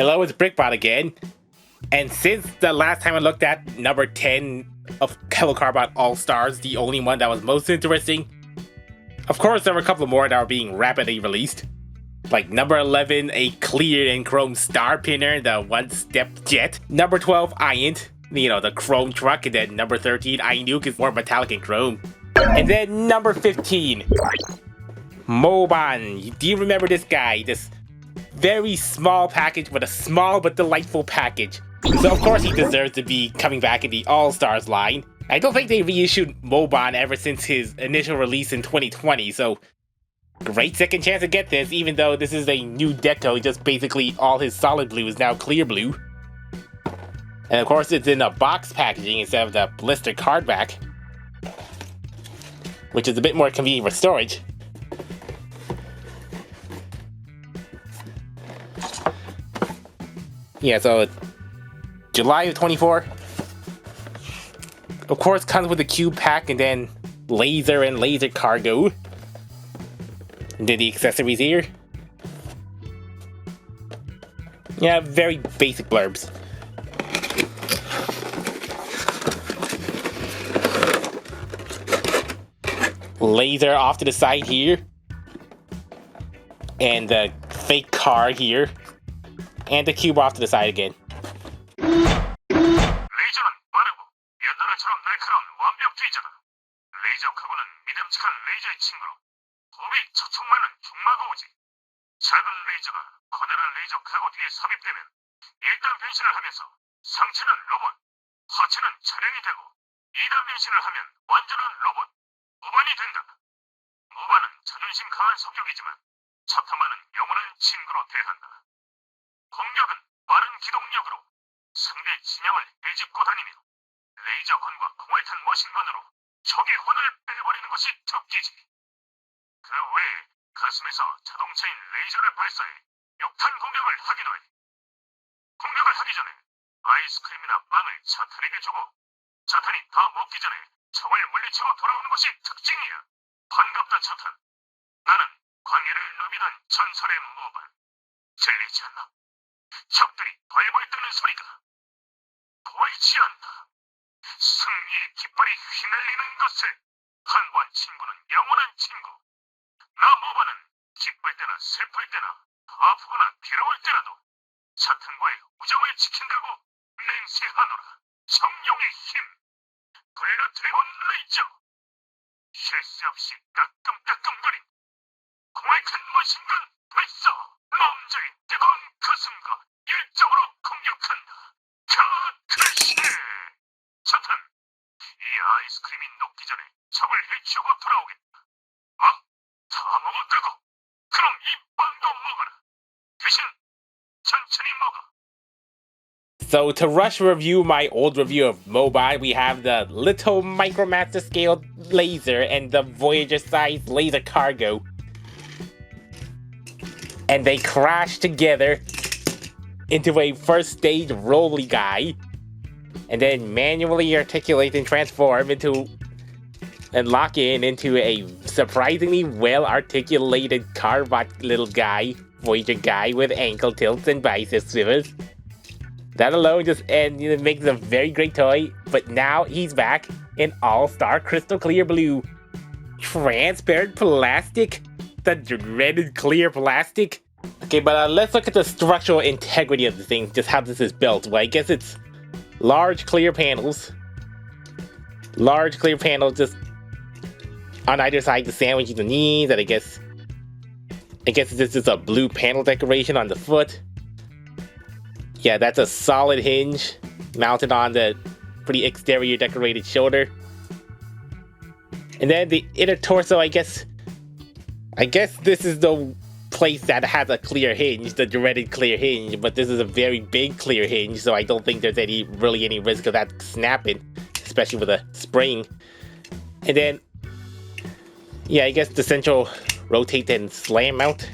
Hello, it's BrickBot again. And since the last time I looked at number 10 of hellokarbot All-Stars, the only one that was most interesting, of course there were a couple more that are being rapidly released. Like number 11, a clear and chrome star pinner, the one-step jet. Number 12, Iant, the chrome truck. And then number 13, Nuke is more metallic and chrome. And then number 15, Moban. Do you remember this guy? This very small package, but a small but delightful package. So of course he deserves to be coming back in the All-Stars line. I don't think they reissued Moban ever since his initial release in 2020, so great second chance to get this, even though this is a new deco, just basically all his solid blue is now clear blue. And of course it's in a box packaging instead of the blister card back, which is a bit more convenient for storage. Yeah, so July of 24. Of course, comes with a cube pack and then laser and laser cargo. And then the accessories here. Yeah, very basic blurbs. Laser off to the side here. And the fake car here. And the cube off to the side again. 레이저는 빠르고 옛날처럼 날카로운 완벽주의자다. 레이저 카고는 믿음직한 레이저의 친구로 호흡이 척척 많은 흉마고우지. 작은 레이저가 커다란 레이저 카고 뒤에 삽입되면 일단 변신을 하면서 상체는 로봇, 하체는 차량이 되고 2단 변신을 하면 완전한 로봇, 무반이 된다. 무반은 자존심 강한 성격이지만 차탐하는 영원한 친구로 대한다. 공격은 빠른 기동력으로 상대 진영을 헤집고 다니며 레이저건과 콩알탄 머신건으로 적의 혼을 빼버리는 것이 특기지. 그 외에 가슴에서 자동차인 레이저를 발사해 역탄 공격을 하기도 해. 공격을 하기 전에 아이스크림이나 빵을 차탄에게 주고 차탄이 다 먹기 전에 적을 물리치고 돌아오는 것이 특징이야. 반갑다 차탄. 나는 광해를 누비던 전설의 모반. 들리지 않나? 적들이 벌벌 뜨는 소리가 보이지 않나. 승리의 깃발이 휘날리는 것을 한 번 친구는 영원한 친구. 나 모바는 기쁠 때나 슬플 때나 아프거나 괴로울 때라도 사탄과의 우정을 지킨다고 맹세하노라. 성령의 힘 블루 드래곤 레이저. 쉴 새 없이 따끔따끔거린 콩알탄 머신건 발사. 남자의 뜨거운 가슴과 일정으로 공격한다. 카트시! 차탄, 이 아이스크림이 녹기 전에 적을 해치우고 돌아오겠다. 다 먹었다고? 그럼 이 빵도 먹어라. 대신 천천히 먹어. So to rush review my old review of Mobile, we have the little Micromaster scale laser and the Voyager size laser cargo. And they crash together into a first stage rolly guy, and then manually articulate and transform into and lock into a surprisingly well articulated Carbot little guy, Voyager guy with ankle tilts and bicep swivels. That alone just makes a very great toy, but now he's back in all-star crystal clear blue. Transparent plastic? The dreaded clear plastic? Okay, but let's look at the structural integrity of the thing, just how this is built. Well, I guess it's large clear panels. Large clear panels just on either side to sandwich the knees, and I guess this is a blue panel decoration on the foot. Yeah, that's a solid hinge mounted on the pretty exterior decorated shoulder. And then the inner torso, I guess this is the place that has a clear hinge, the dreaded clear hinge, but this is a very big clear hinge, so I don't think there's really any risk of that snapping, especially with a spring. And then, yeah, I guess the central rotate and slam mount.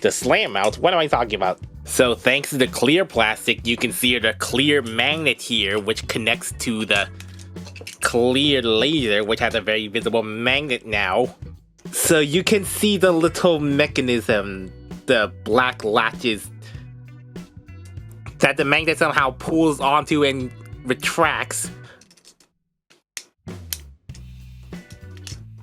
The slam mount? What am I talking about? So thanks to the clear plastic, you can see the clear magnet here, which connects to the clear laser, which has a very visible magnet now. So you can see the little mechanism, the black latches that the magnet somehow pulls onto and retracts.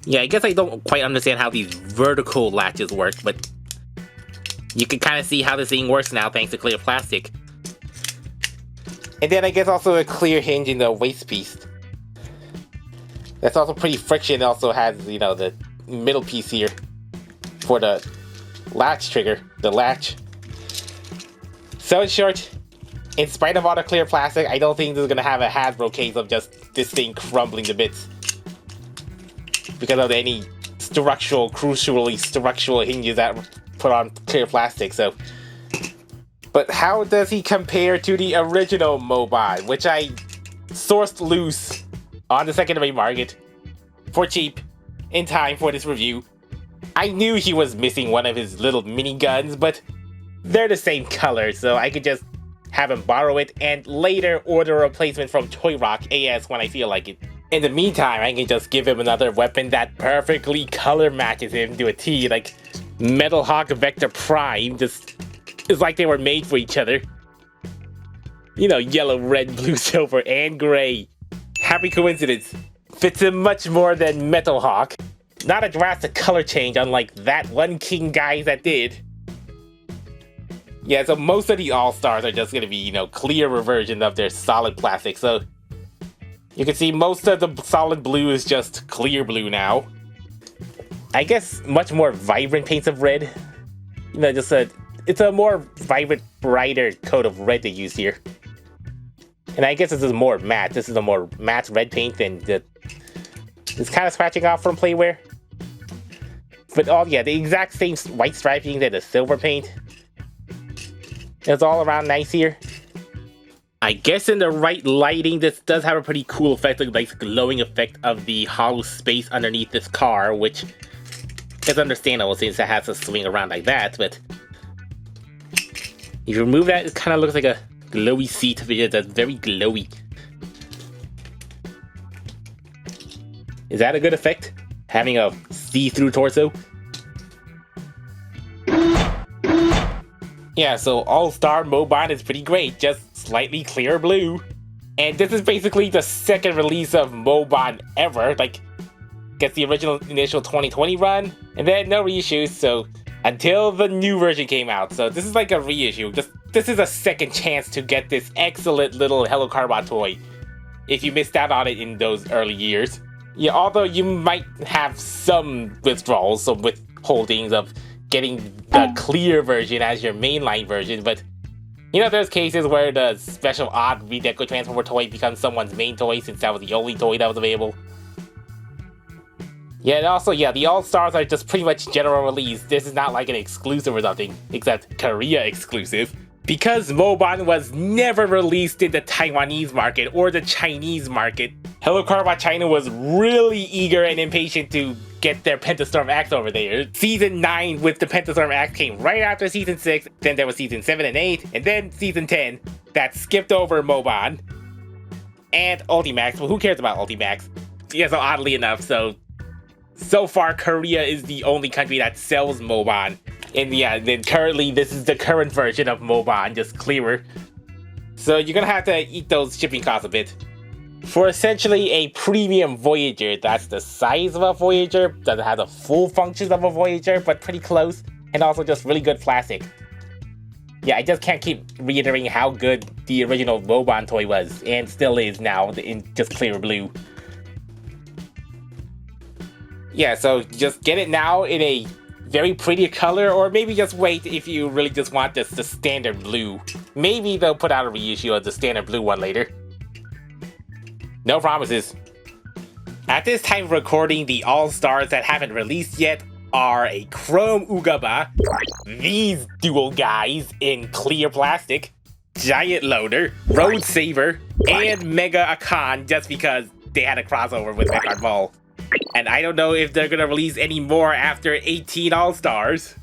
Yeah, I guess I don't quite understand how these vertical latches work, but you can kind of see how this thing works now thanks to clear plastic. And then I guess also a clear hinge in the waist piece. That's also pretty friction. It also has, you know, the middle piece here for the latch trigger, the latch. So in short, in spite of all the clear plastic, I don't think this is going to have a Hasbro case of just this thing crumbling to bits because of any crucially structural hinges that put on clear plastic. So, but how does he compare to the original Mobot, which I sourced loose on the secondary market for cheap in time for this review? I knew he was missing one of his little mini guns, but they're the same color, so I could just have him borrow it and later order a replacement from Toy Rock AS when I feel like it. In the meantime, I can just give him another weapon that perfectly color matches him to a T, like Metal Hawk Vector Prime. Just, it's like they were made for each other. You know, yellow, red, blue, silver, and gray. Happy coincidence. Fits him much more than Metal Hawk. Not a drastic color change, unlike that one King guy that did. Yeah, so most of the All-Stars are just gonna be, you know, clearer versions of their solid plastic. So you can see most of the solid blue is just clear blue now. I guess much more vibrant paints of red. You know, it's a more vibrant, brighter coat of red they use here. And I guess this is more matte. This is a more matte red paint than it's kind of scratching off from Playwear. But yeah, the exact same white striping that the silver paint. It's all around nice here. I guess in the right lighting, this does have a pretty cool effect, like the glowing effect of the hollow space underneath this car, which is understandable since it has to swing around like that, but if you remove that, it kind of looks like a glowy seat that's very glowy. Is that a good effect? Having a see-through torso? Yeah, so All-Star Mobot is pretty great, just slightly clear blue. And this is basically the second release of Mobot ever, like, gets the original initial 2020 run, and then no reissues, so until the new version came out. So this is like a reissue. This is a second chance to get this excellent little Hellokarbot toy if you missed out on it in those early years. Yeah, although you might have some withdrawals, some withholdings of getting the clear version as your mainline version, but you know, there's cases where the special odd Redeco Transformer toy becomes someone's main toy since that was the only toy that was available. Yeah, and also, yeah, the All-Stars are just pretty much general release. This is not like an exclusive or something, except Korea exclusive. Because Mobot was never released in the Taiwanese market or the Chinese market, Hellokarbot China was really eager and impatient to get their Pentastorm X over there. Season 9 with the Pentastorm X came right after Season 6, then there was Season 7 and 8, and then Season 10 that skipped over Mobot. And Ultimax, well, who cares about Ultimax? Yeah, so oddly enough, so far Korea is the only country that sells Mobot. And yeah, then currently this is the current version of Mobot, just clearer. So you're gonna have to eat those shipping costs a bit. For essentially a premium Voyager, that's the size of a Voyager, doesn't have the full functions of a Voyager, but pretty close, and also just really good plastic. Yeah, I just can't keep reiterating how good the original Mobot toy was, and still is now, in just clear blue. Yeah, so just get it now in a very pretty color, or maybe just wait if you really just want the standard blue. Maybe they'll put out a reissue of the standard blue one later. No promises. At this time of recording, the All-Stars that haven't released yet are a Chrome Ugaba, these dual guys in clear plastic, Giant Loader, Road Saber, and Mega Akan, just because they had a crossover with Mechard Ball. And I don't know if they're gonna release any more after 18 All-Stars.